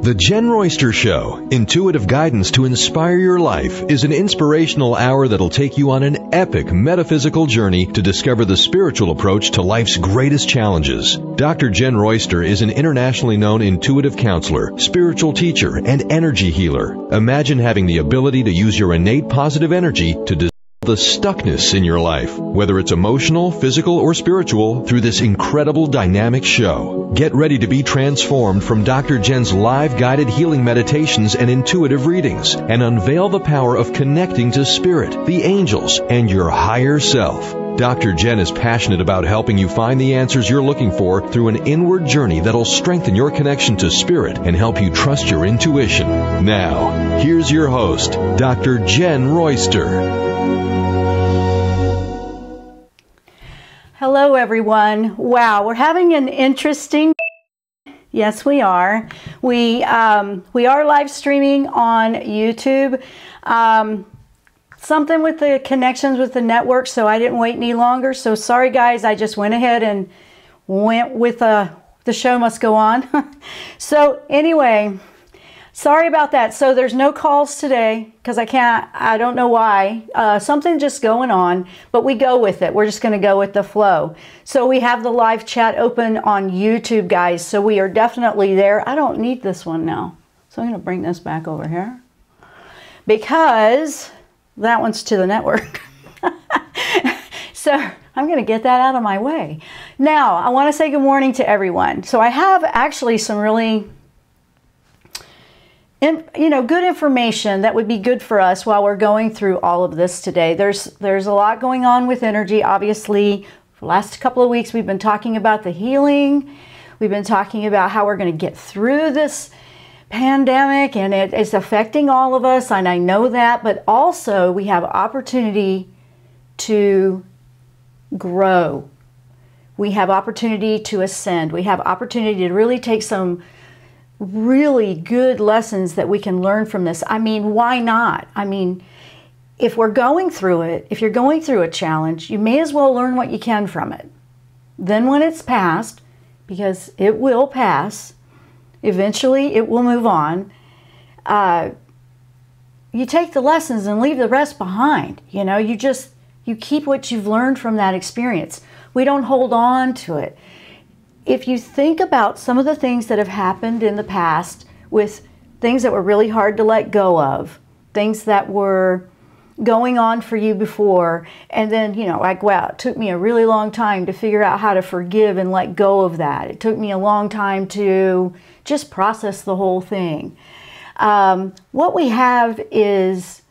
The Jenn Royster Show, intuitive guidance to inspire your life, is an inspirational hour that'll take you on an epic metaphysical journey to discover the spiritual approach to life's greatest challenges. Dr. Jenn Royster is an internationally known intuitive counselor, spiritual teacher, and energy healer. Imagine having the ability to use your innate positive energy to dissolve the stuckness in your life, whether it's emotional, physical, or spiritual, through this incredible dynamic show. Get ready to be transformed from Dr. Jenn's live guided healing meditations and intuitive readings, and unveil the power of connecting to spirit, the angels, and your higher self. Dr. Jenn is passionate about helping you find the answers you're looking for through an inward journey that'll strengthen your connection to spirit and help you trust your intuition. Now, here's your host, Dr. Jenn Royster. Hello, everyone. Wow, we're having an interesting... Yes, we are. We are live streaming on YouTube. Something with the connections with the network, so I didn't wait any longer. So sorry, guys. I just went ahead and went with the show must go on. So anyway, sorry about that. So there's no calls today because I don't know why. Something's just going on, but we go with it. We're just going to go with the flow. So we have the live chat open on YouTube, guys. So we are definitely there. I don't need this one now. So I'm going to bring this back over here because that one's to the network. So I'm going to get that out of my way. Now, I want to say good morning to everyone. So I have actually some really good information that would be good for us while we're going through all of this today. There's a lot going on with energy. Obviously, for the last couple of weeks, we've been talking about the healing. We've been talking about how we're going to get through this pandemic, and it is affecting all of us, and I know that, but also we have opportunity to grow. We have opportunity to ascend. We have opportunity to really take some really good lessons that we can learn from this. I mean, why not? I mean, if we're going through it, if you're going through a challenge, you may as well learn what you can from it. Then when it's passed, because it will pass, eventually it will move on, you take the lessons and leave the rest behind. You keep what you've learned from that experience. We don't hold on to it. If you think about some of the things that have happened in the past with things that were really hard to let go of, things that were going on for you before, and then, like, wow, it took me a really long time to figure out how to forgive and let go of that. It took me a long time to just process the whole thing. What we have is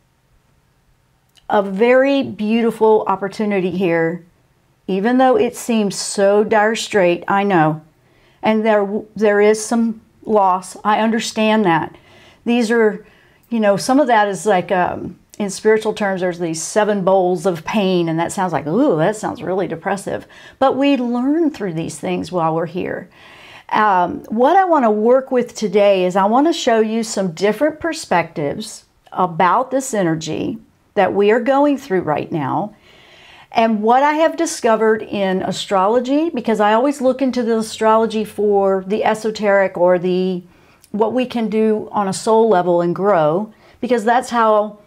a very beautiful opportunity here, even though it seems so dire straight. I know, and there is some loss. I understand that. These are, some of that is like, in spiritual terms, there's these 7 bowls of pain, and that sounds like, ooh, that sounds really depressive. But we learn through these things while we're here. What I want to work with today is I want to show you some different perspectives about this energy that we are going through right now, and what I have discovered in astrology, because I always look into the astrology for the esoteric or what we can do on a soul level and grow, because that's how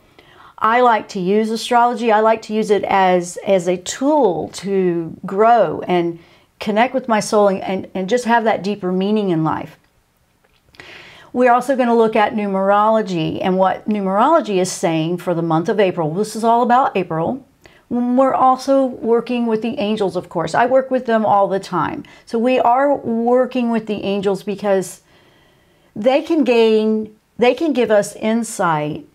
I like to use astrology. I like to use it as a tool to grow and connect with my soul and just have that deeper meaning in life. We're also going to look at numerology and what numerology is saying for the month of April. This is all about April. We're also working with the angels, of course. I work with them all the time. So we are working with the angels because they can give us insight.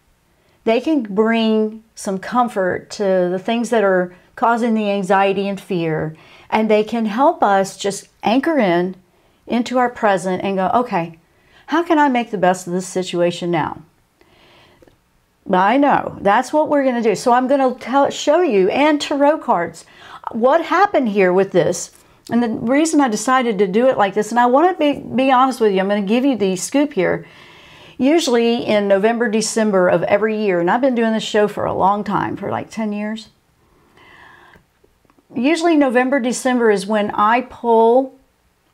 They can bring some comfort to the things that are causing the anxiety and fear. And they can help us just anchor into our present and go, okay, how can I make the best of this situation now? I know, that's what we're going to do. So I'm going to show you, and tarot cards, what happened here with this. And the reason I decided to do it like this, and I want to be honest with you, I'm going to give you the scoop here. Usually in November, December of every year, and I've been doing this show for a long time, for like 10 years. Usually November, December is when I pull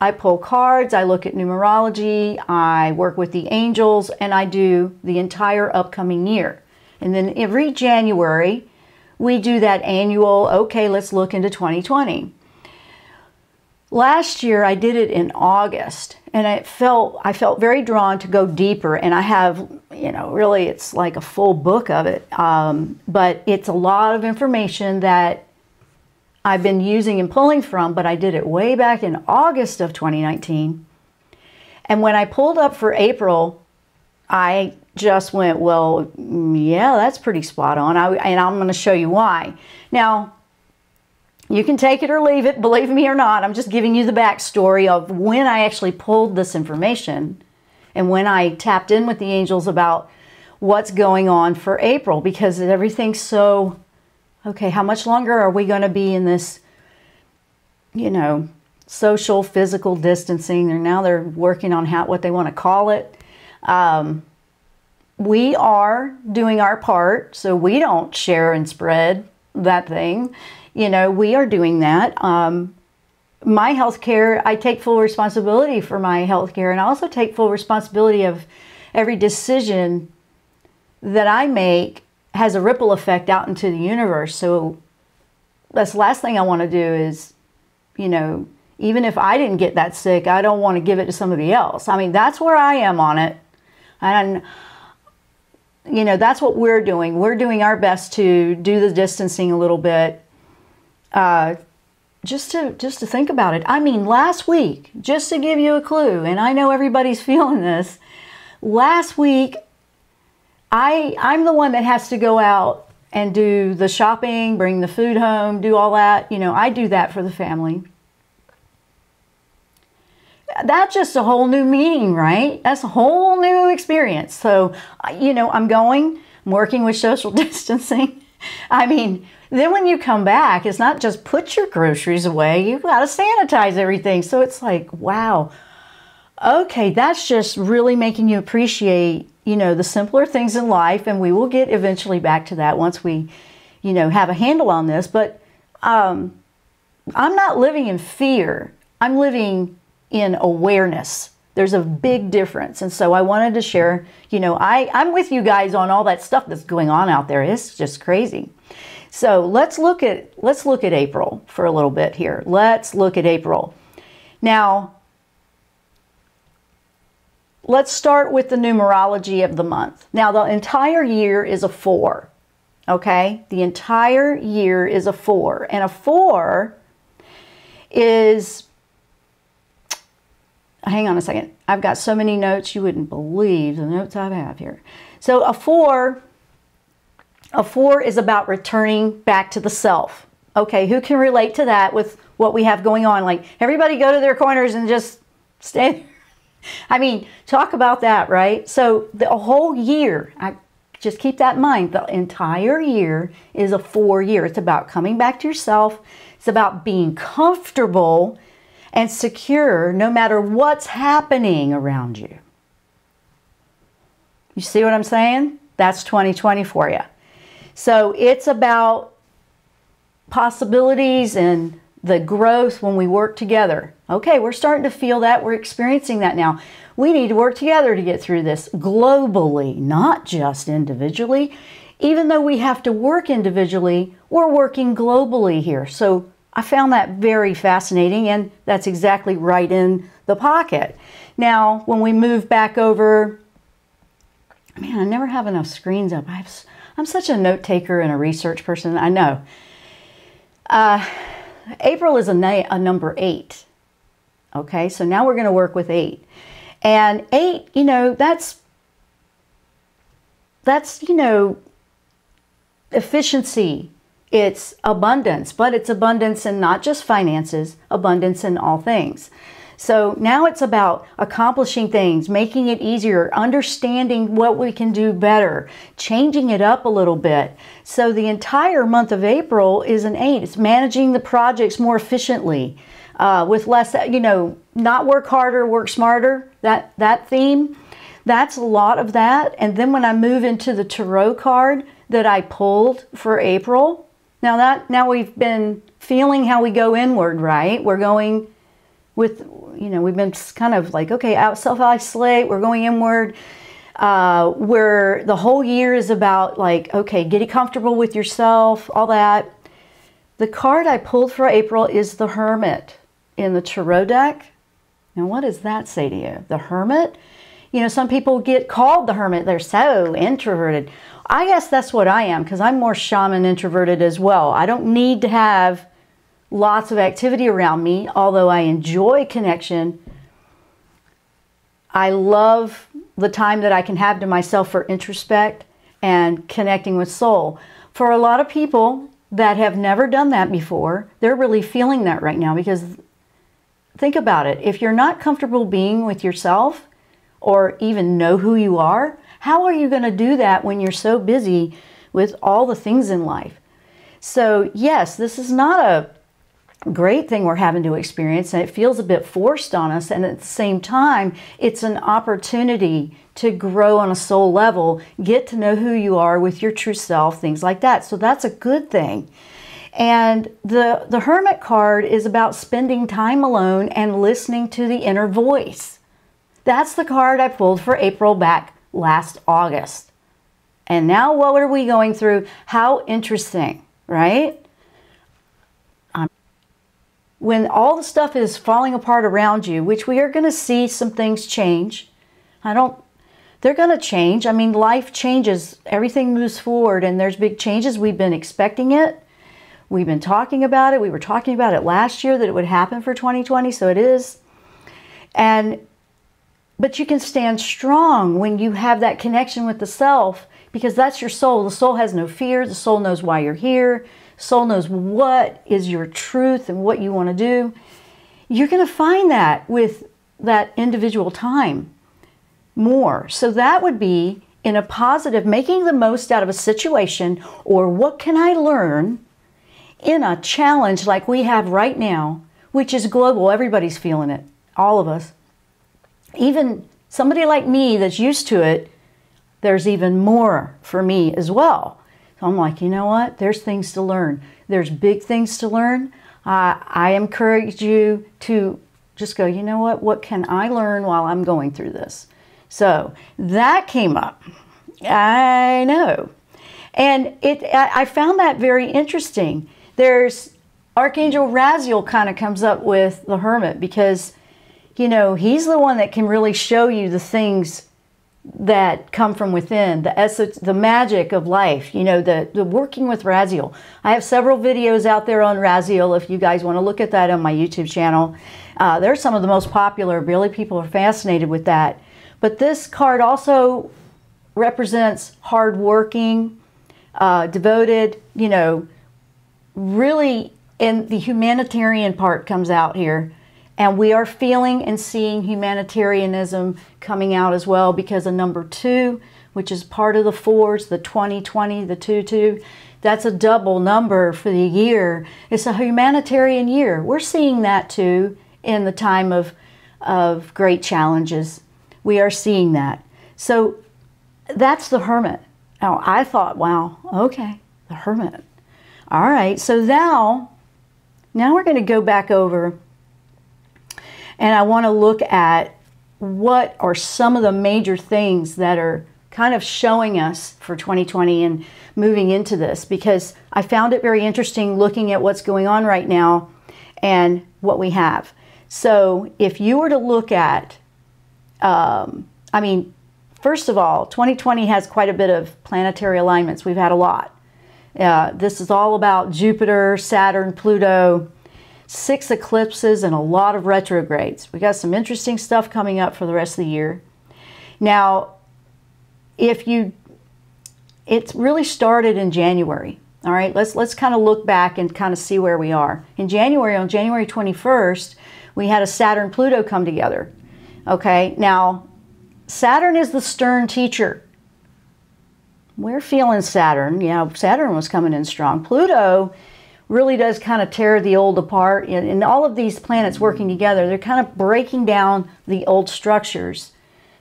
I pull cards, I look at numerology, I work with the angels, and I do the entire upcoming year. And then every January, we do that annual, okay, let's look into 2020. Last year, I did it in August, and I felt very drawn to go deeper, and I have, really it's like a full book of it, but it's a lot of information that I've been using and pulling from, but I did it way back in August of 2019. And when I pulled up for April, I just went, well, yeah, that's pretty spot on. And I'm going to show you why. Now, you can take it or leave it, believe me or not. I'm just giving you the backstory of when I actually pulled this information and when I tapped in with the angels about what's going on for April, because everything's so, okay, how much longer are we going to be in this, social, physical distancing? They're working on what they want to call it. We are doing our part so we don't share and spread that thing. We are doing that. My healthcare, I take full responsibility for my healthcare, and I also take full responsibility of every decision that I make has a ripple effect out into the universe. So that's the last thing I want to do is, even if I didn't get that sick, I don't want to give it to somebody else. I mean, that's where I am on it. And, that's what we're doing. We're doing our best to do the distancing a little bit. Just to think about it. I mean, last week, just to give you a clue, and I know everybody's feeling this, last week, I'm the one that has to go out and do the shopping, bring the food home, do all that. I do that for the family. That's just a whole new meaning, right? That's a whole new experience. So, I'm working with social distancing. I mean, then when you come back, it's not just put your groceries away. You've got to sanitize everything. So it's like, wow, okay, that's just really making you appreciate, the simpler things in life. And we will get eventually back to that once we, have a handle on this. But I'm not living in fear. I'm living in awareness. There's a big difference. And so I wanted to share, I'm with you guys on all that stuff that's going on out there. It's just crazy. So let's look at April for a little bit here. Let's look at April. Now, let's start with the numerology of the month. Now, the entire year is a 4. Okay? The entire year is a 4. And a 4 is, hang on a second. I've got so many notes, you wouldn't believe the notes I have here. So a 4 is about returning back to the self. Okay, who can relate to that with what we have going on? Like, everybody go to their corners and just stay there. I mean, talk about that, right? So the whole year, just keep that in mind. The entire year is a 4 year. It's about coming back to yourself. It's about being comfortable and secure no matter what's happening around you. You see what I'm saying? That's 2020 for you. So it's about possibilities and the growth when we work together. Okay, we're starting to feel that. We're experiencing that now. We need to work together to get through this globally, not just individually. Even though we have to work individually, we're working globally here. So I found that very fascinating, and that's exactly right in the pocket. Now, when we move back over, man, I never have enough screens up. I'm such a note taker and a research person. I know. April is a number 8. Okay, so now we're going to work with 8. And 8, that's efficiency. It's abundance, but it's abundance in not just finances, abundance in all things. So now it's about accomplishing things, making it easier, understanding what we can do better, changing it up a little bit. So the entire month of April is an 8. It's managing the projects more efficiently, with less, not work harder, work smarter, that theme. That's a lot of that. And then when I move into the tarot card that I pulled for April, now we've been feeling how we go inward, right? We're going with, you know, we've been kind of like, okay, self-isolate, we're going inward. Where the whole year is about like, okay, getting comfortable with yourself, all that. The card I pulled for April is the Hermit in the Tarot deck. Now, what does that say to you? The Hermit? You know, some people get called the Hermit. They're so introverted. I guess that's what I am, because I'm more shaman introverted as well. I don't need to have lots of activity around me, although I enjoy connection. I love the time that I can have to myself for introspect and connecting with soul. For a lot of people that have never done that before, they're really feeling that right now, because think about it. If you're not comfortable being with yourself or even know who you are, how are you going to do that when you're so busy with all the things in life? So yes, this is not a great thing we're having to experience, and it feels a bit forced on us, and at the same time it's an opportunity to grow on a soul level, get to know who you are with your true self, things like that. So that's a good thing. And the Hermit card is about spending time alone and listening to the inner voice. That's the card I pulled for April back last August. And now what are we going through? How interesting, right? When all the stuff is falling apart around you, which we are going to see some things change. They're going to change. I mean, life changes. Everything moves forward, and there's big changes. We've been expecting it. We've been talking about it. We were talking about it last year that it would happen for 2020, so it is. But you can stand strong when you have that connection with the self, because that's your soul. The soul has no fear. The soul knows why you're here. Soul knows what is your truth and what you want to do. You're going to find that with that individual time more. So that would be in a positive, making the most out of a situation, or what can I learn in a challenge like we have right now, which is global. Everybody's feeling it, all of us. Even somebody like me that's used to it, there's even more for me as well. I'm like, you know what? There's things to learn. There's big things to learn. I encourage you to just go, you know what? What can I learn while I'm going through this? So that came up. I know. And I found that very interesting. There's Archangel Raziel kind of comes up with the Hermit, because, you know, he's the one that can really show you the things that come from within, the essence, the magic of life, you know, the working with Raziel. I have several videos out there on Raziel if you guys want to look at that on my YouTube channel. They're some of the most popular. Really, people are fascinated with that. But this card also represents hardworking, devoted, you know, really, and the humanitarian part comes out here. And we are feeling and seeing humanitarianism coming out as well, because of number 2, which is part of the 4s, the 2020, the 22. That's a double number for the year. It's a humanitarian year. We're seeing that too in the time of great challenges. We are seeing that. So that's the Hermit. Now I thought, wow, okay, the Hermit. All right, so now we're going to go back over, and I want to look at what are some of the major things that are kind of showing us for 2020 and moving into this, because I found it very interesting looking at what's going on right now and what we have. So if you were to look at, I mean, first of all, 2020 has quite a bit of planetary alignments. We've had a lot. This is all about Jupiter, Saturn, Pluto, 6 eclipses, and a lot of retrogrades. We got some interesting stuff coming up for the rest of the year. Now, it really started in January. All right, let's kind of look back and kind of see where we are. In January, on January 21st, we had a Saturn-Pluto come together. Okay, now Saturn is the stern teacher. We're feeling Saturn. Yeah, Saturn was coming in strong. Pluto really does kind of tear the old apart. And all of these planets working together, they're kind of breaking down the old structures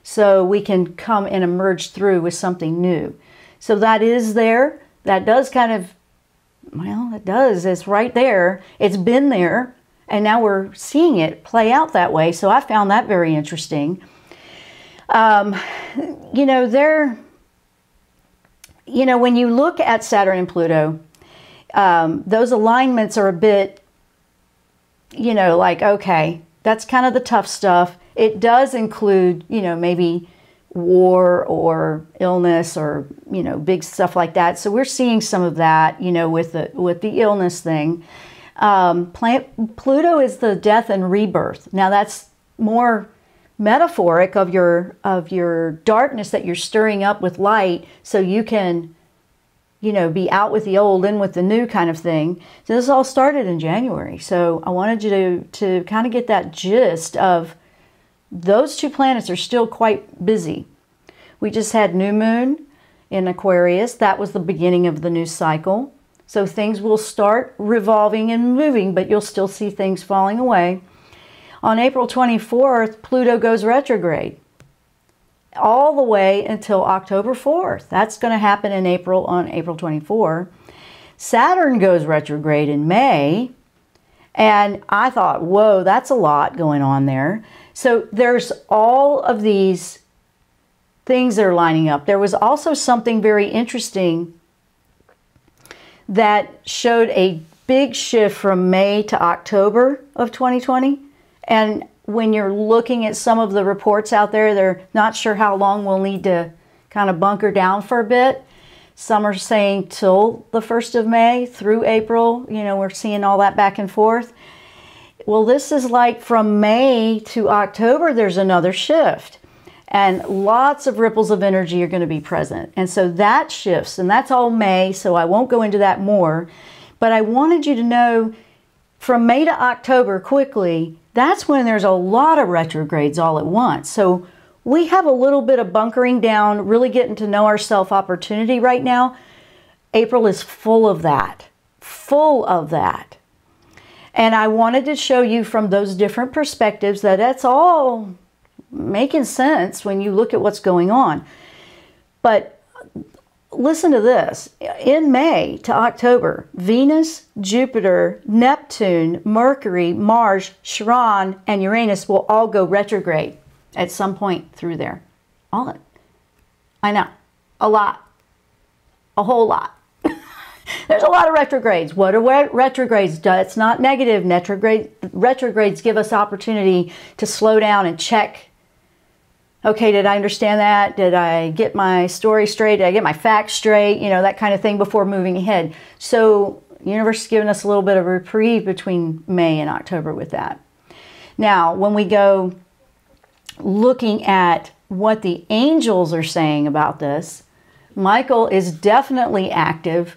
so we can come and emerge through with something new. So that is there. That does kind of, well, it does. It's right there. It's been there. And now we're seeing it play out that way. So I found that very interesting. You know, when you look at Saturn and Pluto, those alignments are a bit, you know, like, okay, that's kind of the tough stuff. It does include, you know, maybe war or illness or, you know, big stuff like that. So we're seeing some of that, you know, with the illness thing. Pluto is the death and rebirth. Now that's more metaphoric of your darkness that you're stirring up with light, so you can, you know, be out with the old, in with the new kind of thing. So this all started in January. So I wanted you to kind of get that gist of those two planets are still quite busy. We just had new moon in Aquarius. That was the beginning of the new cycle. So things will start revolving and moving, but you'll still see things falling away. On April 24th, Pluto goes retrograde all the way until October 4th. That's going to happen in April, on April 24. Saturn goes retrograde in May. And I thought, whoa, that's a lot going on there. So there's all of these things that are lining up. There was also something very interesting that showed a big shift from May to October of 2020. And when you're looking at some of the reports out there, they're not sure how long we'll need to kind of bunker down for a bit. Some are saying till the 1st of May through April. You know, we're seeing all that back and forth. Well, this is like from May to October, there's another shift. And lots of ripples of energy are going to be present. And so that shifts, and that's all May, so I won't go into that more. But I wanted you to know from May to October, quickly, that's when there's a lot of retrogrades all at once. So we have a little bit of bunkering down, really getting to know ourselves opportunity right now. April is full of that, full of that. And I wanted to show you from those different perspectives that that's all making sense when you look at what's going on. But listen to this. In May to October, Venus, Jupiter, Neptune, Mercury, Mars, Chiron, and Uranus will all go retrograde at some point through there. All I know. A lot. A whole lot. There's a lot of retrogrades. What are retrogrades? It's not negative. Retrogrades give us opportunity to slow down and check. Okay, did I understand that? Did I get my story straight? Did I get my facts straight? You know, that kind of thing before moving ahead. So the universe is giving us a little bit of a reprieve between May and October with that. Now, when we go looking at what the angels are saying about this, Michael is definitely active,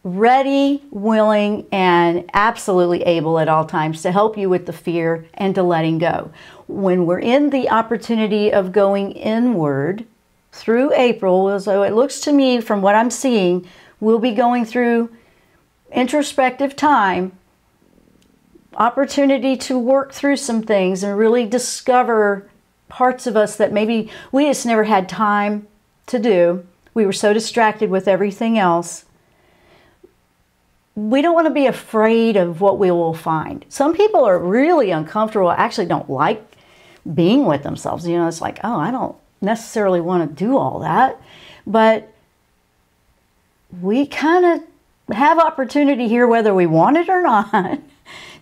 ready, willing, and absolutely able at all times to help you with the fear and to letting go. When we're in the opportunity of going inward through April, so it looks to me from what I'm seeing, we'll be going through introspective time, opportunity to work through some things and really discover parts of us that maybe we just never had time to do. We were so distracted with everything else. We don't want to be afraid of what we will find. Some people are really uncomfortable, actually don't like being with themselves. You know, it's like, oh, I don't necessarily want to do all that. But we kind of have opportunity here, whether we want it or not,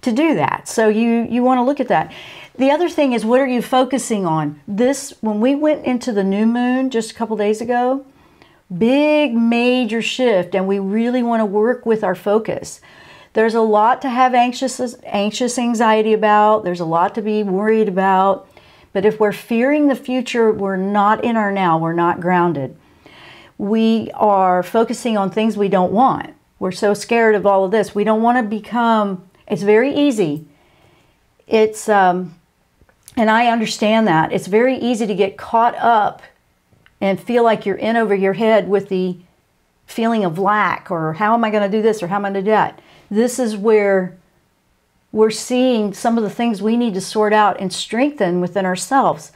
to do that. So you want to look at that. The other thing is, what are you focusing on? This, when we went into the new moon just a couple days ago, big major shift, and we really want to work with our focus. There's a lot to have anxious anxiety about. There's a lot to be worried about. But if we're fearing the future, we're not in our now. We're not grounded. We are focusing on things we don't want. We're so scared of all of this. We don't want to become, it's very easy. It's, and I understand that. It's very easy to get caught up and feel like you're in over your head with the feeling of lack, or how am I going to do this, or how am I going to do that? This is where we're seeing some of the things we need to sort out and strengthen within ourselves.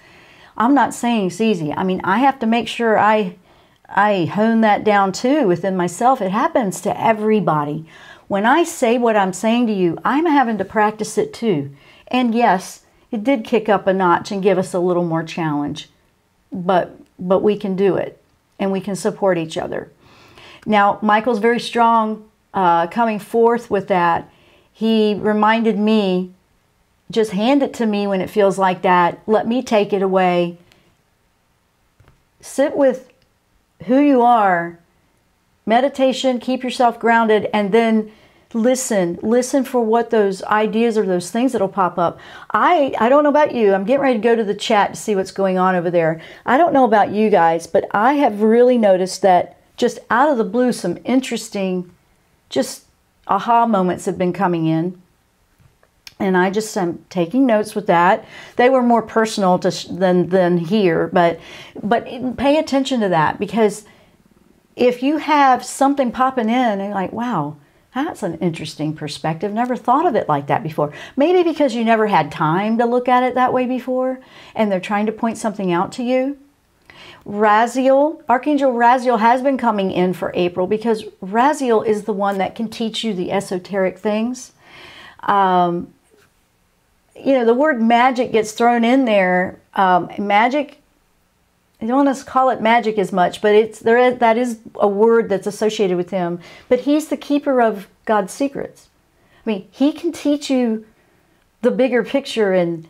I'm not saying it's easy. I mean, I have to make sure I hone that down too within myself. It happens to everybody. when I say what I'm saying to you, I'm having to practice it too. And yes, it did kick up a notch and give us a little more challenge, but we can do it, and we can support each other. Now, Michael's very strong coming forth with that. He reminded me, just hand it to me when it feels like that. Let me take it away. Sit with who you are. Meditation, keep yourself grounded, and then listen for what those ideas or those things that'll pop up. I don't know about you. I'm getting ready to go to the chat to see what's going on over there. I don't know about you guys, but I have really noticed that just out of the blue, some interesting, just aha moments have been coming in. And I just am taking notes with that. They were more personal than here, but pay attention to that, because if you have something popping in and you're like, wow, that's an interesting perspective. Never thought of it like that before. Maybe because you never had time to look at it that way before, and they're trying to point something out to you. Raziel, Archangel Raziel has been coming in for April, because Raziel is the one that can teach you the esoteric things. You know, the word magic gets thrown in there. Magic, I don't want to call it magic as much, but that is a word that's associated with him. But he's the keeper of God's secrets. I mean, he can teach you the bigger picture and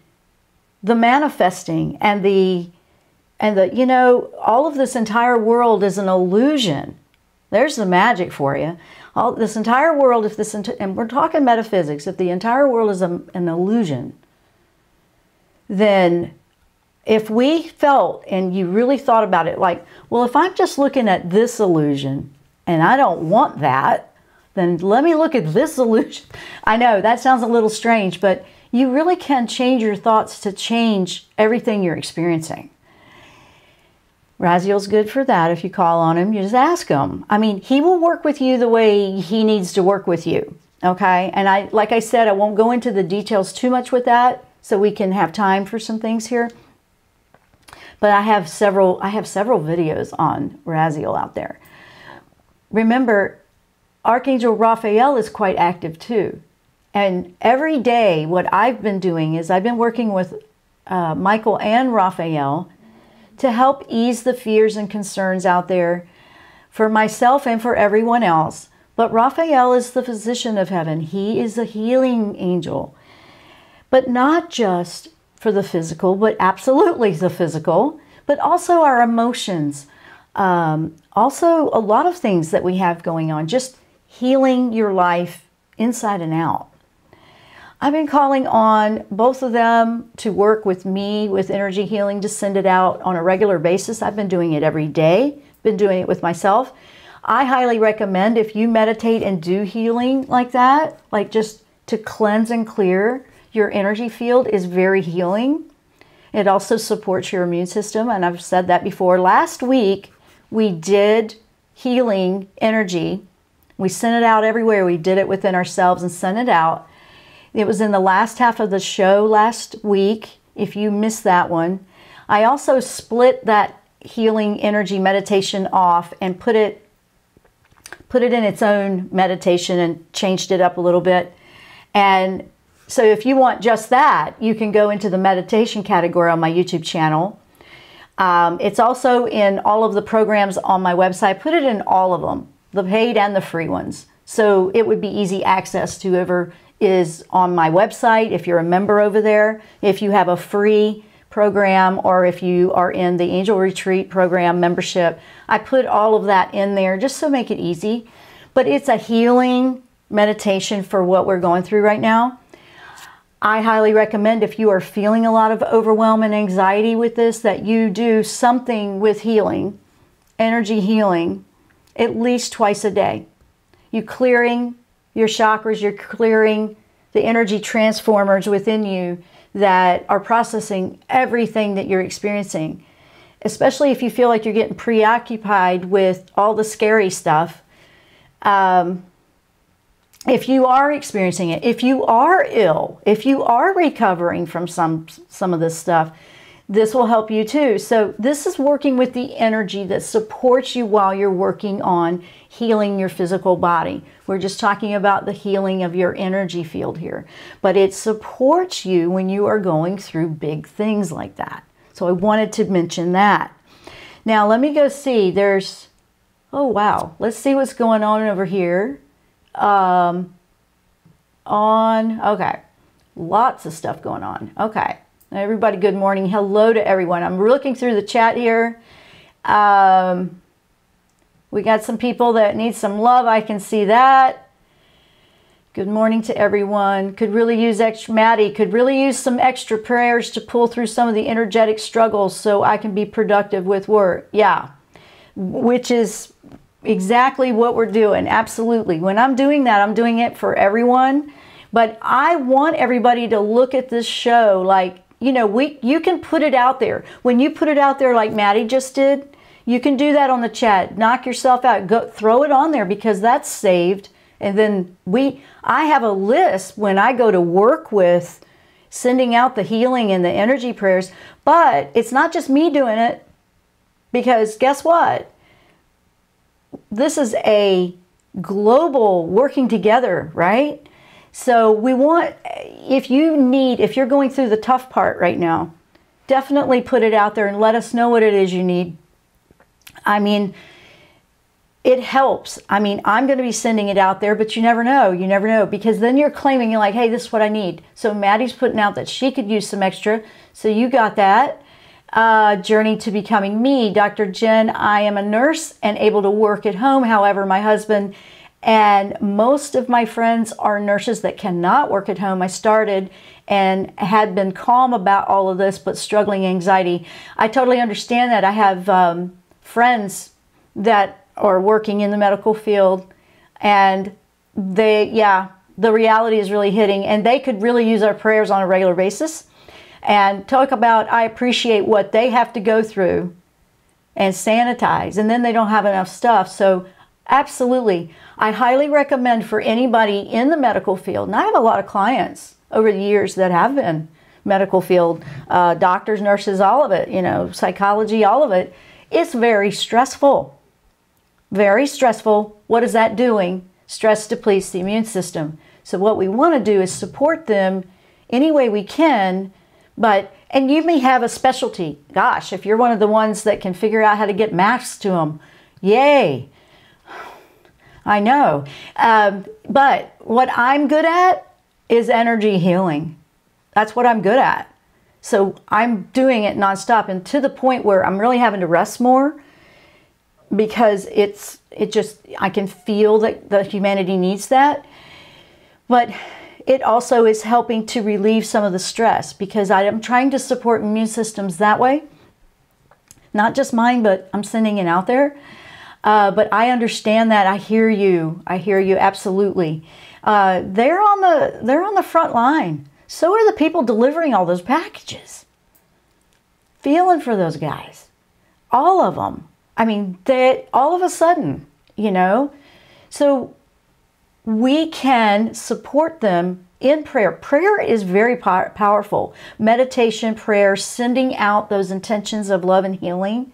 the manifesting and the you know, all of this entire world is an illusion. There's the magic for you. All this entire world, and we're talking metaphysics, if the entire world is an illusion, then if we felt, and you really thought about it, like, well, if I'm just looking at this illusion and I don't want that, then let me look at this illusion. I know that sounds a little strange, but you really can change your thoughts to change everything you're experiencing. Raziel's good for that. If you call on him, you just ask him. I mean, he will work with you the way he needs to work with you. Okay? And like I said, I won't go into the details too much with that, so we can have time for some things here. But I have several videos on Raziel out there. Remember, Archangel Raphael is quite active too. And every day, what I've been doing is I've been working with Michael and Raphael to help ease the fears and concerns out there for myself and for everyone else. But Raphael is the physician of heaven. He is a healing angel. But not just for the physical, but absolutely the physical, but also our emotions. Also a lot of things that we have going on, just healing your life inside and out. I've been calling on both of them to work with me with energy healing, to send it out on a regular basis. I've been doing it every day, been doing it with myself. I highly recommend, if you meditate and do healing like that, like just to cleanse and clear your energy field, is very healing. It also supports your immune system, and I've said that before. Last week, we did healing energy. We sent it out everywhere. We did it within ourselves and sent it out. It was in the last half of the show last week, if you missed that one. I also split that healing energy meditation off and put it in its own meditation and changed it up a little bit. And so if you want just that, you can go into the meditation category on my YouTube channel. It's also in all of the programs on my website. Put it in all of them, the paid and the free ones. So it would be easy access to whoever is on my website, if you're a member over there, if you have a free program, or if you are in the Angel Retreat program membership. I put all of that in there just to make it easy. But it's a healing meditation for what we're going through right now. I highly recommend, if you are feeling a lot of overwhelm and anxiety with this, that you do something with healing, energy healing, at least twice a day. You're clearing your chakras, you're clearing the energy transformers within you that are processing everything that you're experiencing. Especially if you feel like you're getting preoccupied with all the scary stuff. If you are experiencing it, if you are ill, if you are recovering from some of this stuff, this will help you too. So this is working with the energy that supports you while you're working on healing your physical body. We're just talking about the healing of your energy field here. But it supports you when you are going through big things like that. So I wanted to mention that. Now let me go see. There's, oh wow, let's see what's going on over here. Okay, lots of stuff going on. Okay. Everybody, good morning. Hello to everyone. I'm looking through the chat here. We got some people that need some love. I can see that. Good morning to everyone. Could really use extra, Maddie, could really use some extra prayers to pull through some of the energetic struggles so I can be productive with work. Yeah, which is exactly what we're doing. Absolutely. When I'm doing that, I'm doing it for everyone. But I want everybody to look at this show like, you know, you can put it out there. When you put it out there like Maddie just did, you can do that on the chat. Knock yourself out. Go throw it on there because that's saved. And then I have a list when I go to work with sending out the healing and the energy prayers. But it's not just me doing it, because guess what? This is a global working together, right? So we want, if you're going through the tough part right now, definitely put it out there and let us know what it is you need. I mean, it helps. I mean, I'm going to be sending it out there, but you never know. You never know, because then you're claiming, you're like, hey, this is what I need. So Maddie's putting out that she could use some extra. So you got that. Journey to becoming me. Dr. Jenn, I am a nurse and able to work at home. However, my husband and most of my friends are nurses that cannot work at home. I started and had been calm about all of this, but struggling anxiety. I totally understand that. I have friends that are working in the medical field, and the reality is really hitting, and they could really use our prayers on a regular basis. And talk about, I appreciate what they have to go through and sanitize, and then they don't have enough stuff. So absolutely, I highly recommend for anybody in the medical field, and I have a lot of clients over the years that have been medical field, doctors, nurses, all of it, you know, psychology, all of it. It's very stressful. Very stressful. What is that doing? Stress depletes the immune system. So what we want to do is support them any way we can. And you may have a specialty. Gosh, if you're one of the ones that can figure out how to get masks to them, yay. I know. But what I'm good at is energy healing. That's what I'm good at. So I'm doing it nonstop, and to the point where I'm really having to rest more, because I can feel that the humanity needs that. But it also is helping to relieve some of the stress, because I am trying to support immune systems that way. Not just mine, but I'm sending it out there. But I understand that. I hear you. I hear you absolutely. They're on the front line. So are the people delivering all those packages. Feeling for those guys. All of them. I mean, they all of a sudden, you know. So we can support them in prayer. Prayer is very powerful. Meditation, prayer, sending out those intentions of love and healing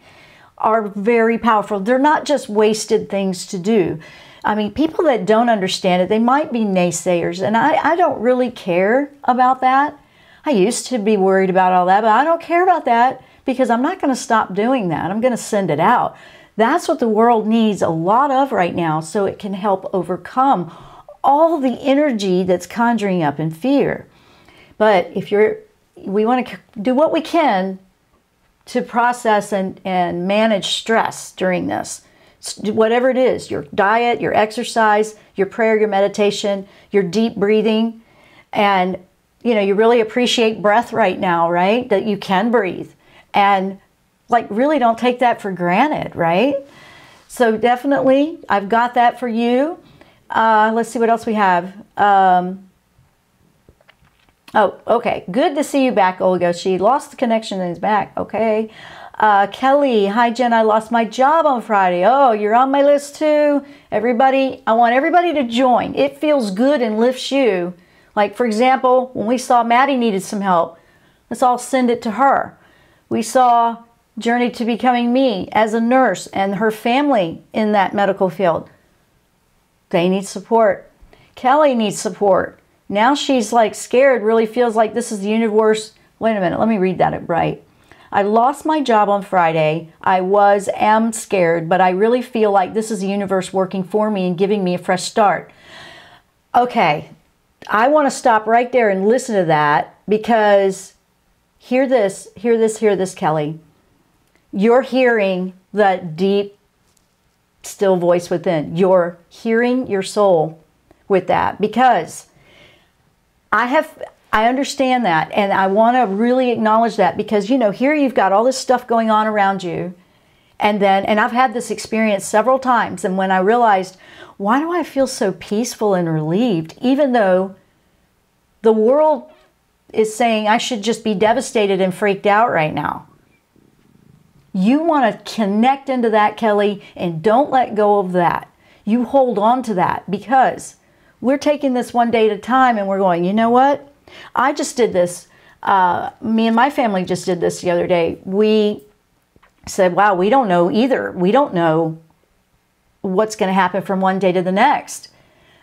are very powerful. They're not just wasted things to do. I mean, people that don't understand it, they might be naysayers, and I don't really care about that. I used to be worried about all that, but I don't care about that, because I'm not going to stop doing that. I'm going to send it out. That's what the world needs a lot of right now, so it can help overcome all the energy that's conjuring up in fear. But we want to do what we can to process and manage stress during this. Whatever it is, your diet, your exercise, your prayer, your meditation, your deep breathing. And, you know, you really appreciate breath right now, right? That you can breathe. And, like, really don't take that for granted, right? So definitely, I've got that for you. Let's see what else we have. Oh, okay. Good to see you back, Olga. She lost the connection and is back. Okay. Kelly, hi Jen, I lost my job on Friday. Oh, you're on my list too. Everybody, I want everybody to join. It feels good and lifts you. Like, for example, when we saw Maddie needed some help, let's all send it to her. We saw Journey to Becoming Me as a nurse and her family in that medical field. They need support. Kelly needs support. Now she's like scared, really feels like this is the universe. Wait a minute, let me read that right. I lost my job on Friday. I am scared, but I really feel like this is the universe working for me and giving me a fresh start. Okay, I want to stop right there and listen to that, because hear this, Kelly. You're hearing the deep, still voice within. You're hearing your soul with that, because I understand that, and I want to really acknowledge that, because, you know, here you've got all this stuff going on around you, and I've had this experience several times, and when I realized, why do I feel so peaceful and relieved, even though the world is saying I should just be devastated and freaked out right now? You want to connect into that, Kelly, and don't let go of that. You hold on to that, because we're taking this one day at a time, and we're going, you know what? I just did this. Me and my family just did this the other day. We said, wow, we don't know either. We don't know what's going to happen from one day to the next.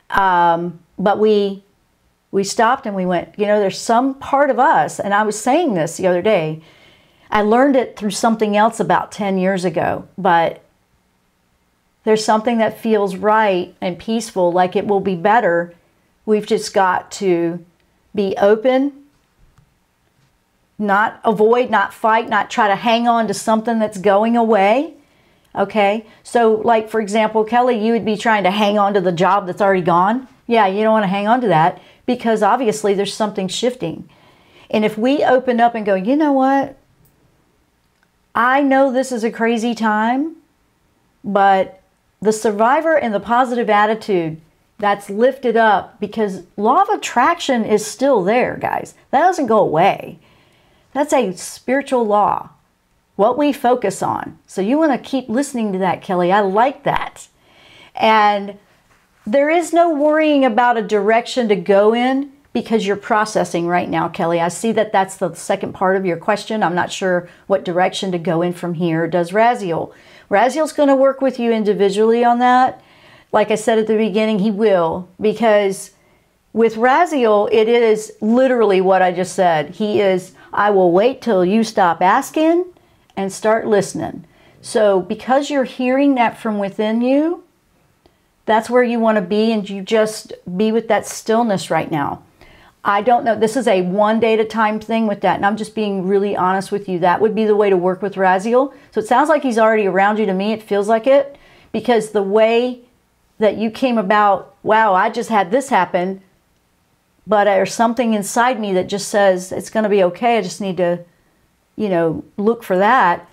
But we stopped and we went, you know, there's some part of us, and I was saying this the other day, I learned it through something else about 10 years ago, but there's something that feels right and peaceful, like it will be better. We've just got to be open, not avoid, not fight, not try to hang on to something that's going away. Okay, so like, for example, Kelly, you would be trying to hang on to the job that's already gone. Yeah, you don't want to hang on to that, because obviously there's something shifting. And if we open up and go, you know what? I know this is a crazy time, but the survivor and the positive attitude, that's lifted up, because law of attraction is still there, guys. That doesn't go away. That's a spiritual law, what we focus on. So you want to keep listening to that, Kelly. I like that. And there is no worrying about a direction to go in, because you're processing right now, Kelly. I see that that's the second part of your question. I'm not sure what direction to go in from here. Does Raziel? Raziel's going to work with you individually on that. Like I said at the beginning, he will, because with Raziel, it is literally what I just said. He is, I will wait till you stop asking and start listening. So because you're hearing that from within you, that's where you want to be, and you just be with that stillness right now. I don't know. This is a one day at a time thing with that, and I'm just being really honest with you. That would be the way to work with Raziel. So it sounds like he's already around you to me. It feels like it, because the way that you came about, wow, I just had this happen, but there's something inside me that just says it's going to be okay. I just need to, you know, look for that.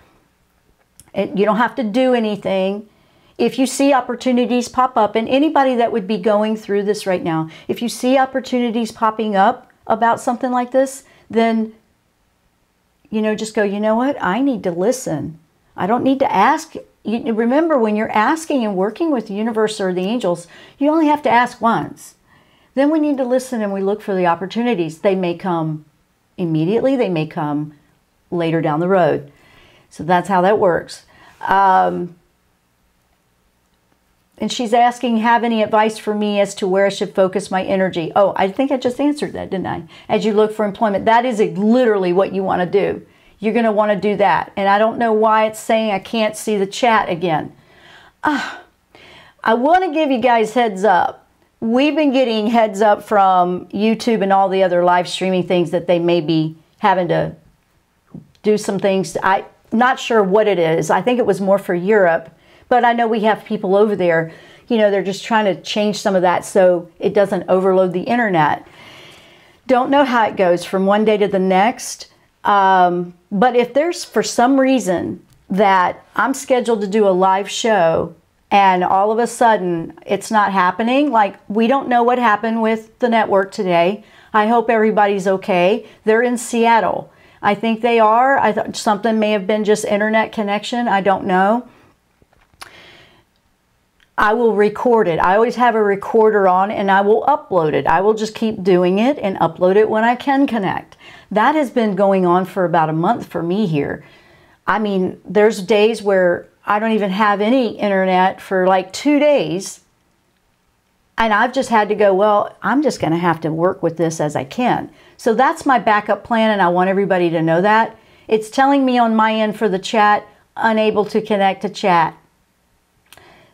You don't have to do anything. If you see opportunities pop up, and anybody that would be going through this right now, if you see opportunities popping up about something like this, then, you know, just go, you know what? I need to listen. I don't need to ask. Remember, when you're asking and working with the universe or the angels, you only have to ask once. Then we need to listen, and we look for the opportunities. They may come immediately. They may come later down the road. So that's how that works. And she's asking, have any advice for me as to where I should focus my energy? Oh, I think I just answered that, didn't I? As you look for employment, that is literally what you want to do. You're going to want to do that. And I don't know why it's saying I can't see the chat again. I want to give you guys heads up. We've been getting heads up from YouTube and all the other live streaming things that they may be having to do some things. I'm not sure what it is. I think it was more for Europe. But I know we have people over there, you know, they're just trying to change some of that so it doesn't overload the internet. Don't know how it goes from one day to the next. But if there's, for some reason, that I'm scheduled to do a live show and all of a sudden it's not happening, like we don't know what happened with the network today. I hope everybody's okay. They're in Seattle. I think they are. I thought something may have been just internet connection. I don't know. I will record it. I always have a recorder on, and I will upload it. I will just keep doing it and upload it when I can connect. That has been going on for about a month for me here. I mean, there's days where I don't even have any internet for like 2 days. And I've just had to go, well, I'm just going to have to work with this as I can. So that's my backup plan, and I want everybody to know that. It's telling me on my end for the chat, unable to connect to chat.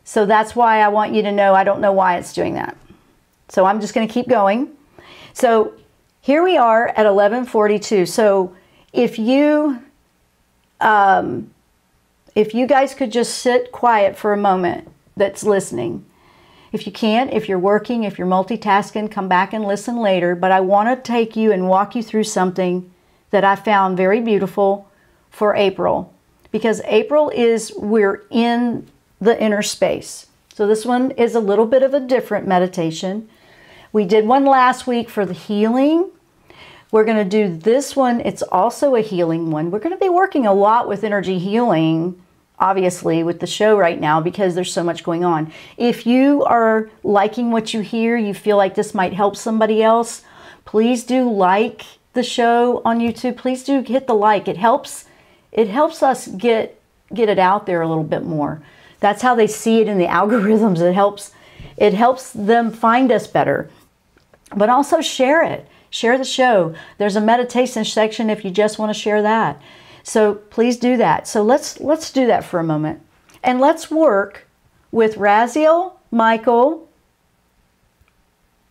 So that's why I want you to know. I don't know why it's doing that. So I'm just going to keep going. So here we are at 11:42. So if you guys could just sit quiet for a moment that's listening. If you can't, if you're working, if you're multitasking, come back and listen later. But I want to take you and walk you through something that I found very beautiful for April. Because April is, we're in the inner space. So this one is a little bit of a different meditation. We did one last week for the healing. We're going to do this one. It's also a healing one. We're going to be working a lot with energy healing, obviously, with the show right now because there's so much going on. If you are liking what you hear, you feel like this might help somebody else, please do like the show on YouTube. Please do hit the like. It helps us get it out there a little bit more. That's how they see it in the algorithms. It helps them find us better. But also share it. Share the show. There's a meditation section if you just want to share that. So please do that. So let's do that for a moment. And let's work with Raziel, Michael,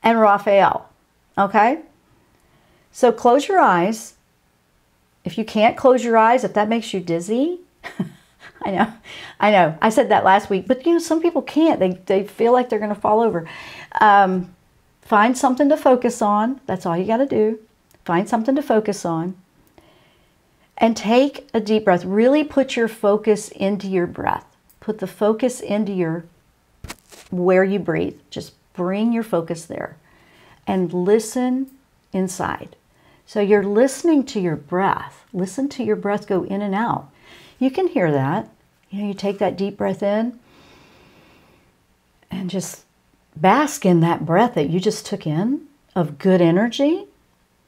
and Raphael. Okay? So close your eyes. If you can't close your eyes, if that makes you dizzy, I know. I said that last week, but you know, some people can't. They feel like they're going to fall over. Find something to focus on. That's all you got to do. Find something to focus on. And take a deep breath. Really put your focus into your breath. Put the focus into where you breathe. Just bring your focus there. And listen inside. So you're listening to your breath. Listen to your breath go in and out. You can hear that. You know, you take that deep breath in and just bask in that breath that you just took in of good energy.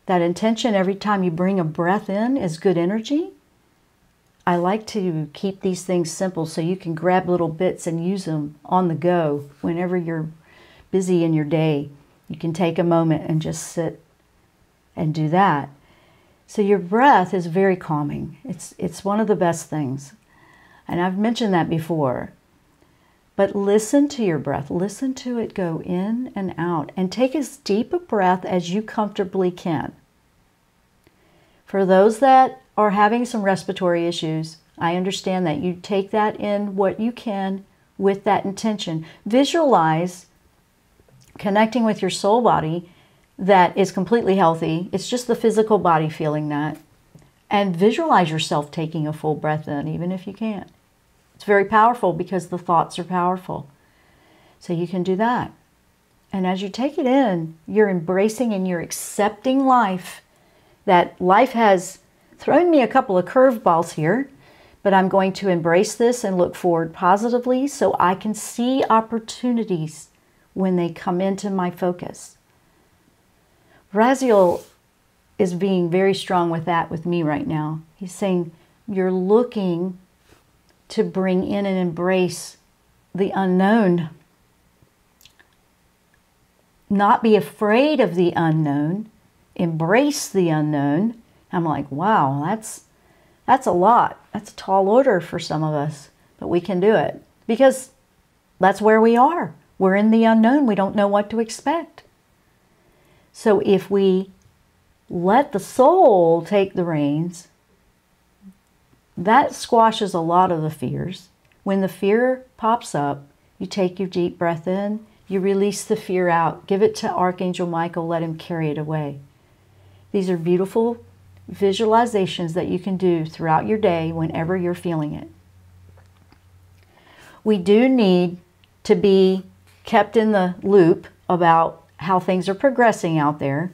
That intention every time you bring a breath in is good energy. I like to keep these things simple so you can grab little bits and use them on the go whenever you're busy in your day. You can take a moment and just sit and do that. So your breath is very calming. It's one of the best things. And I've mentioned that before. But listen to your breath. Listen to it go in and out. And take as deep a breath as you comfortably can. For those that are having some respiratory issues, I understand that. You take that in what you can with that intention. Visualize connecting with your soul body that is completely healthy. It's just the physical body feeling that. And visualize yourself taking a full breath in, even if you can't. It's very powerful because the thoughts are powerful. So you can do that. And as you take it in, you're embracing and you're accepting life. That life has thrown me a couple of curveballs here, but I'm going to embrace this and look forward positively so I can see opportunities when they come into my focus. Raziel is being very strong with that with me right now. He's saying, you're looking to bring in and embrace the unknown. Not be afraid of the unknown. Embrace the unknown. I'm like, wow, that's a lot. That's a tall order for some of us. But we can do it. Because that's where we are. We're in the unknown. We don't know what to expect. So if we let the soul take the reins, that squashes a lot of the fears. When the fear pops up, you take your deep breath in, you release the fear out, give it to Archangel Michael, let him carry it away. These are beautiful visualizations that you can do throughout your day whenever you're feeling it. We do need to be kept in the loop about how things are progressing out there,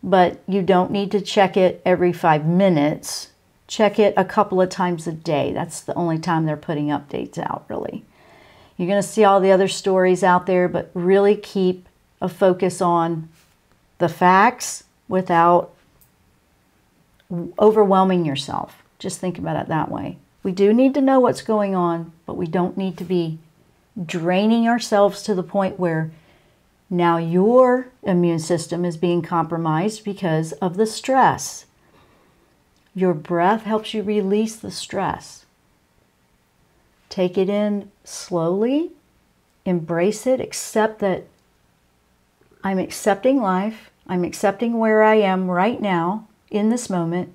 but you don't need to check it every 5 minutes. Check it a couple of times a day. That's the only time they're putting updates out, really. You're going to see all the other stories out there, but really keep a focus on the facts without overwhelming yourself. Just think about it that way. We do need to know what's going on, but we don't need to be draining ourselves to the point where now your immune system is being compromised because of the stress. Your breath helps you release the stress. Take it in slowly, embrace it, accept that I'm accepting life, I'm accepting where I am right now in this moment.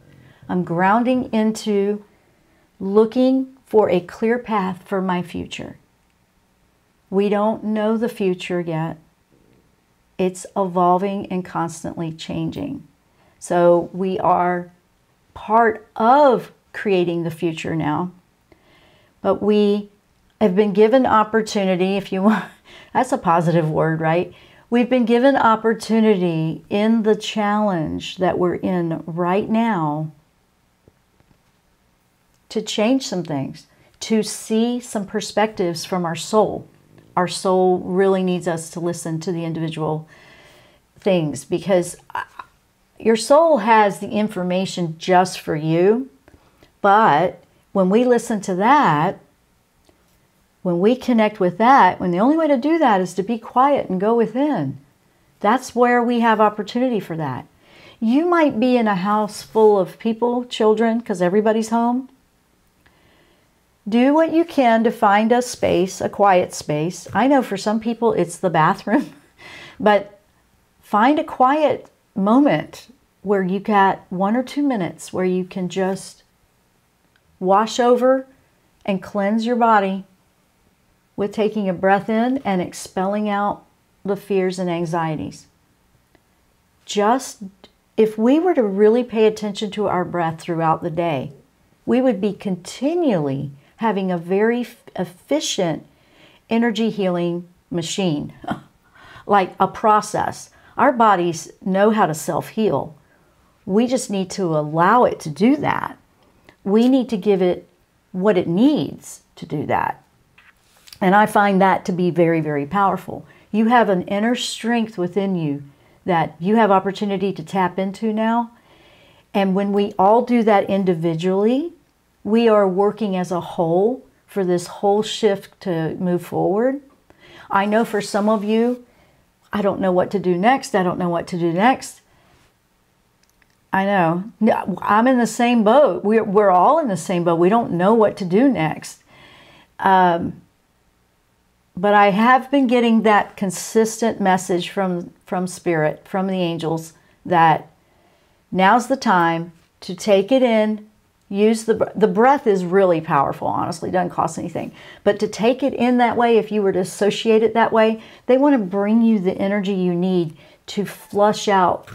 I'm grounding into looking for a clear path for my future. We don't know the future yet. It's evolving and constantly changing. So we are part of creating the future now. But we have been given opportunity, if you want, that's a positive word, right? We've been given opportunity in the challenge that we're in right now to change some things, to see some perspectives from our soul. Our soul really needs us to listen to the individual things, because your soul has the information just for you. But when we listen to that, when we connect with that, when the only way to do that is to be quiet and go within, that's where we have opportunity for that. You might be in a house full of people, children, because everybody's home. Do what you can to find a space, a quiet space. I know for some people it's the bathroom, but find a quiet moment where you got 1 or 2 minutes where you can just wash over and cleanse your body with taking a breath in and expelling out the fears and anxieties. Just, if we were to really pay attention to our breath throughout the day, we would be continually having a very efficient energy healing machine, like a process. Our bodies know how to self-heal. We just need to allow it to do that. We need to give it what it needs to do that. And I find that to be very, very powerful. You have an inner strength within you that you have opportunity to tap into now. And when we all do that individually, we are working as a whole for this whole shift to move forward. I know for some of you, I don't know what to do next. I don't know what to do next. I know. I'm in the same boat. We're all in the same boat. We don't know what to do next. But I have been getting that consistent message from Spirit, from the angels, that now's the time to take it in. Use the breath is really powerful, honestly. It doesn't cost anything. But to take it in that way, if you were to associate it that way, they want to bring you the energy you need to flush out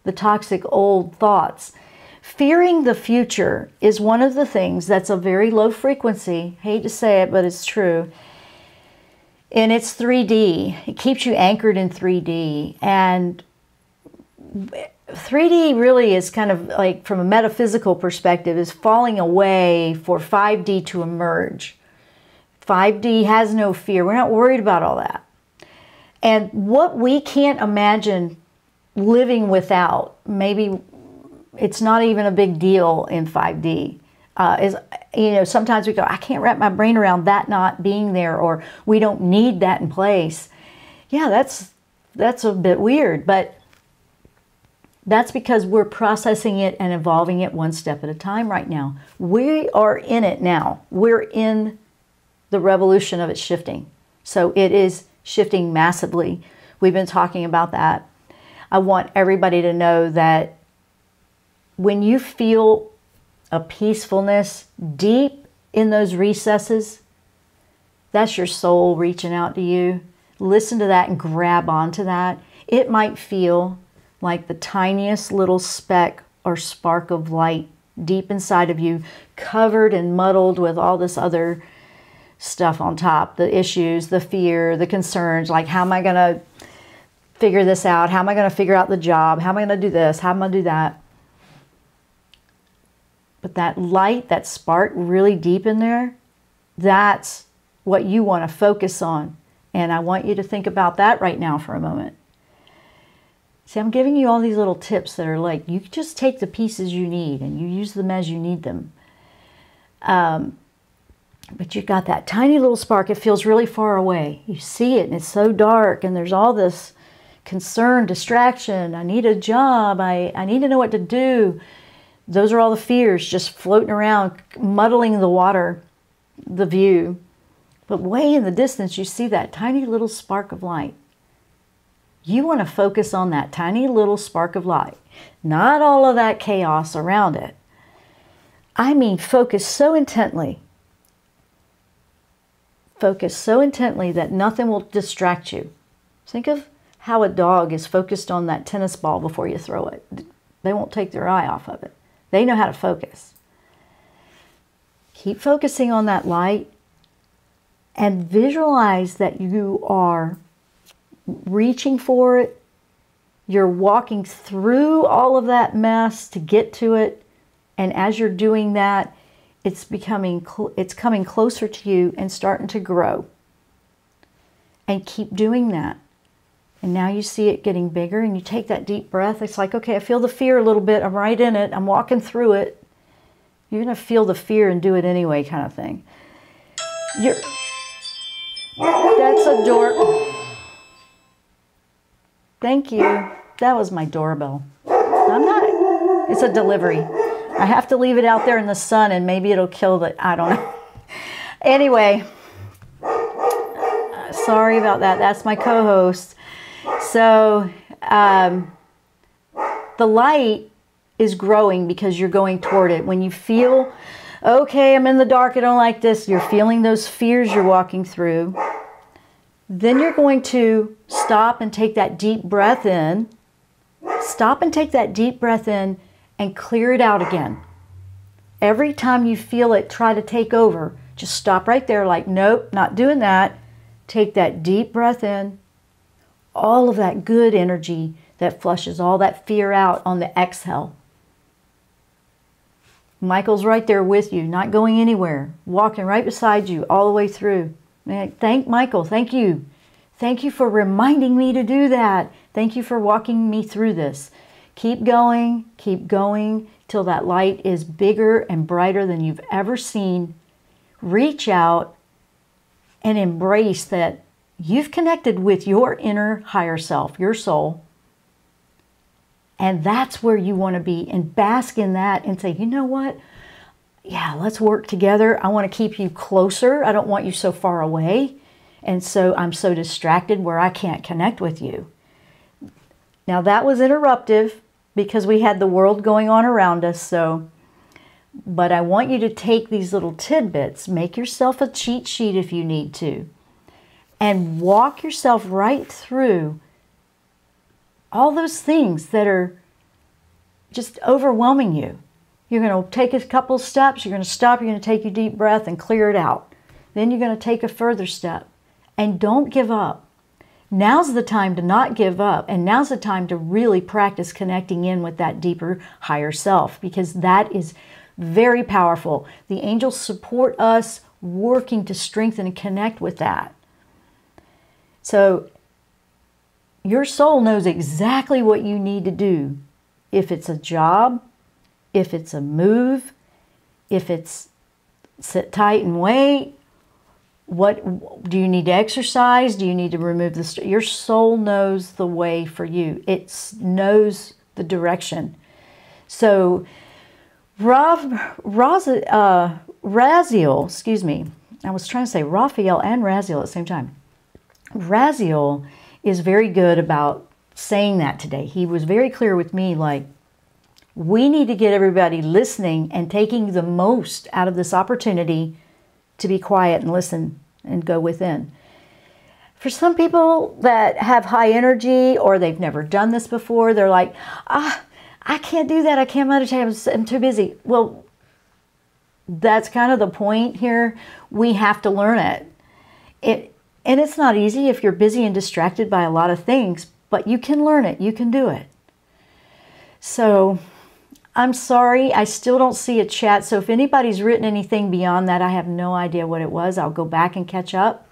the toxic old thoughts. Fearing the future is one of the things that's a very low frequency. Hate to say it, but it's true. And it's 3D. It keeps you anchored in 3D. And 3D really is kind of like, from a metaphysical perspective, is falling away for 5D to emerge. 5D has no fear. We're not worried about all that. And what we can't imagine living without, maybe it's not even a big deal in 5D. Sometimes we go, I can't wrap my brain around that not being there, or we don't need that in place. Yeah, that's a bit weird, but that's because we're processing it and evolving it one step at a time right now. We are in it now. We're in the revolution of it shifting. So it is shifting massively. We've been talking about that. I want everybody to know that when you feel a peacefulness deep in those recesses, that's your soul reaching out to you. Listen to that and grab onto that. It might feel like the tiniest little speck or spark of light deep inside of you, covered and muddled with all this other stuff on top, the issues, the fear, the concerns, like, how am I going to figure this out? How am I going to figure out the job? How am I going to do this? How am I going to do that? But that light, that spark really deep in there, that's what you want to focus on. And I want you to think about that right now for a moment. See, I'm giving you all these little tips that are like, you just take the pieces you need and you use them as you need them. But you got that tiny little spark. It feels really far away. You see it and it's so dark and there's all this concern, distraction. I need a job. I need to know what to do. Those are all the fears just floating around, muddling the water, the view. But way in the distance, you see that tiny little spark of light. You want to focus on that tiny little spark of light, not all of that chaos around it. I mean, focus so intently that nothing will distract you. Think of how a dog is focused on that tennis ball before you throw it. They won't take their eye off of it. They know how to focus. Keep focusing on that light and visualize that you are reaching for it. You're walking through all of that mess to get to it. And as you're doing that, it's coming closer to you and starting to grow. And keep doing that. And now you see it getting bigger and you take that deep breath. It's like, okay, I feel the fear a little bit. I'm right in it. I'm walking through it. You're going to feel the fear and do it anyway kind of thing. That's adorable. Thank you. That was my doorbell. It's a delivery. I have to leave it out there in the sun and maybe it'll kill I don't know. Anyway, sorry about that. That's my co-host. So the light is growing because you're going toward it. When you feel, okay, I'm in the dark, I don't like this, you're feeling those fears you're walking through, then you're going to stop and take that deep breath in. Stop and take that deep breath in and clear it out again. Every time you feel it try to take over, just stop right there like, nope, not doing that. Take that deep breath in. All of that good energy that flushes all that fear out on the exhale. Michael's right there with you, not going anywhere, walking right beside you all the way through. Thank Michael, thank you. Thank you for reminding me to do that. Thank you for walking me through this. Keep going till that light is bigger and brighter than you've ever seen. Reach out and embrace that you've connected with your inner higher self, your soul. And that's where you want to be, and bask in that and say, you know what? Yeah, let's work together. I want to keep you closer. I don't want you so far away. And so I'm so distracted where I can't connect with you. Now that was interruptive because we had the world going on around us. But I want you to take these little tidbits, make yourself a cheat sheet if you need to, and walk yourself right through all those things that are just overwhelming you. You're going to take a couple steps, you're going to stop, you're going to take a deep breath and clear it out. Then you're going to take a further step. And don't give up. Now's the time to not give up, and now's the time to really practice connecting in with that deeper, higher self, because that is very powerful. The angels support us working to strengthen and connect with that. So your soul knows exactly what you need to do. If it's a job, if it's a move, if it's sit tight and wait, what do you need to exercise? Do you need to remove the your soul knows the way for you. It knows the direction. So Raziel, excuse me, I was trying to say Raphael and Raziel at the same time. Raziel is very good about saying that today. He was very clear with me, like, we need to get everybody listening and taking the most out of this opportunity to be quiet and listen and go within. For some people that have high energy or they've never done this before, they're like, I can't do that. I can't meditate. I'm too busy. Well, that's kind of the point here. We have to learn it. And it's not easy if you're busy and distracted by a lot of things, but you can learn it. You can do it. So I'm sorry, I still don't see a chat. So if anybody's written anything beyond that, I have no idea what it was. I'll go back and catch up.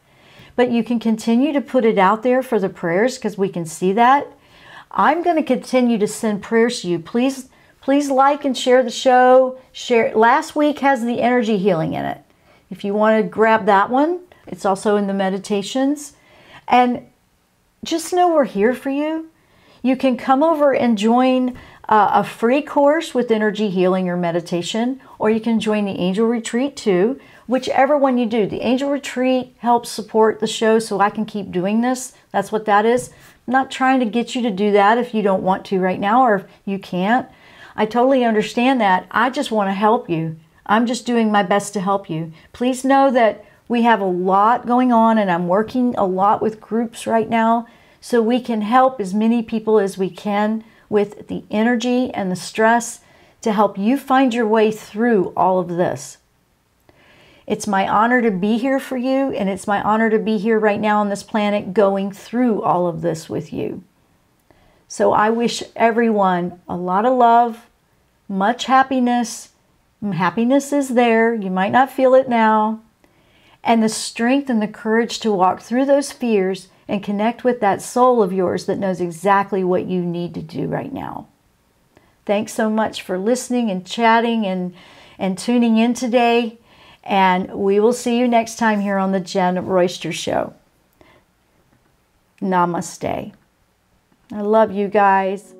But you can continue to put it out there for the prayers because we can see that. I'm going to continue to send prayers to you. Please like and share the show. Share. Last week has the energy healing in it. If you want to grab that one, it's also in the meditations. And just know we're here for you. You can come over and join a free course with energy healing or meditation, or you can join the Angel Retreat too. Whichever one you do. The Angel Retreat helps support the show so I can keep doing this. That's what that is. I'm not trying to get you to do that if you don't want to right now or if you can't. I totally understand that. I just want to help you. I'm just doing my best to help you. Please know that we have a lot going on and I'm working a lot with groups right now so we can help as many people as we can with the energy and the stress to help you find your way through all of this. It's my honor to be here for you, and it's my honor to be here right now on this planet going through all of this with you. So I wish everyone a lot of love, much happiness. Happiness is there. You might not feel it now. And the strength and the courage to walk through those fears and connect with that soul of yours that knows exactly what you need to do right now. Thanks so much for listening and chatting and tuning in today. And we will see you next time here on the Jenn Royster Show. Namaste. I love you guys.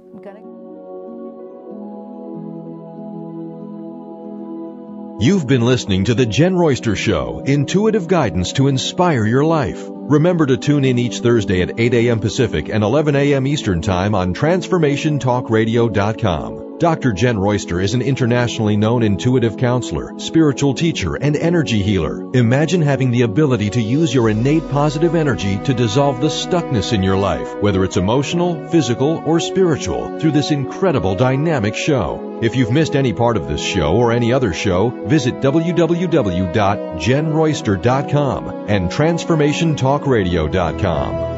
You've been listening to the Jenn Royster Show, intuitive guidance to inspire your life. Remember to tune in each Thursday at 8 a.m. Pacific and 11 a.m. Eastern Time on transformationtalkradio.com. Dr. Jenn Royster is an internationally known intuitive counselor, spiritual teacher, and energy healer. Imagine having the ability to use your innate positive energy to dissolve the stuckness in your life, whether it's emotional, physical, or spiritual, through this incredible dynamic show. If you've missed any part of this show or any other show, visit www.jennroyster.com and transformationtalkradio.com.